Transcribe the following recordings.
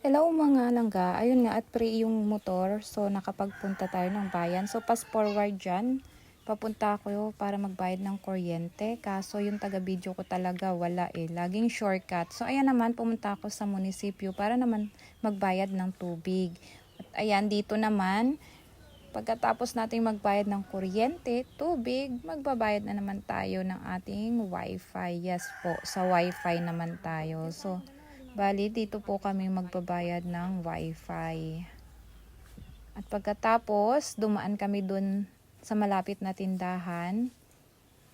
Hello mga langga, ayun nga at free yung motor, so nakapagpunta tayo ng bayan. So fast forward dyan, papunta ako para magbayad ng kuryente. Kaso yung taga-video ko talaga wala laging shortcut. So ayan naman, pumunta ako sa munisipyo para naman magbayad ng tubig. At ayan, dito naman, pagkatapos nating magbayad ng kuryente, tubig, magbabayad na naman tayo ng ating wifi. Yes po, sa wifi naman tayo. So bali, dito po kami magbabayad ng wifi. At pagkatapos, dumaan kami dun sa malapit na tindahan,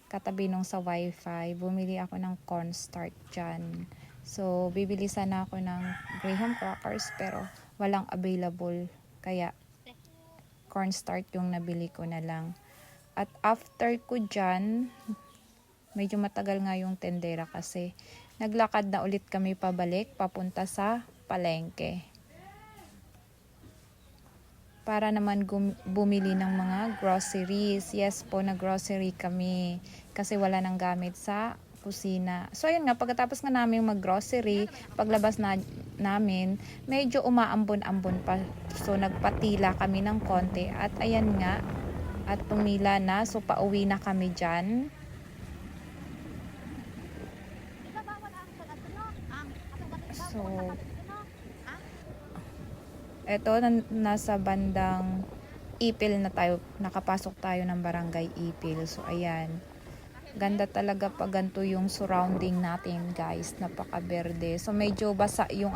katabi nung sa wifi. Bumili ako ng cornstarch dyan. So, bibili sana ako ng graham crackers pero walang available. Kaya, cornstarch yung nabili ko na lang. At after ko dyan, medyo matagal nga yung tendera kasi naglakad na ulit kami pabalik papunta sa palengke para naman bumili ng mga groceries. Yes po, na grocery kami kasi wala nang gamit sa kusina. So ayun nga, pagkatapos nga namin mag-grocery, paglabas namin, medyo umaambon-ambon pa. So nagpatila kami ng konti at ayan nga, at tumila na. So pauwi na kami dyan. So, eto, nasa bandang Ipil na tayo, nakapasok tayo ng barangay Ipil. So, ayan. Ganda talaga pag ganito yung surrounding natin, guys. Napaka-berde. So, medyo basa yung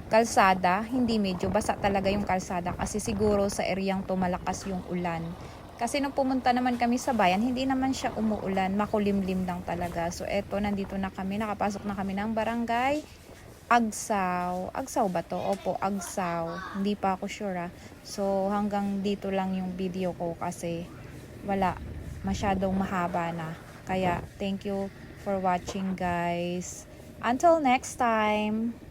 kalsada. Hindi medyo, basa talaga yung kalsada. Kasi siguro sa eryang to malakas yung ulan. Kasi nung pumunta naman kami sa bayan, hindi naman siya umuulan. Makulimlim lang talaga. So, eto, nandito na kami. Nakapasok na kami ng barangay Agsaw. Agsaw ba to? Opo, Agsaw. Hindi pa ako sure. So, hanggang dito lang yung video ko kasi wala. Masyadong mahaba na. Kaya, thank you for watching, guys. Until next time.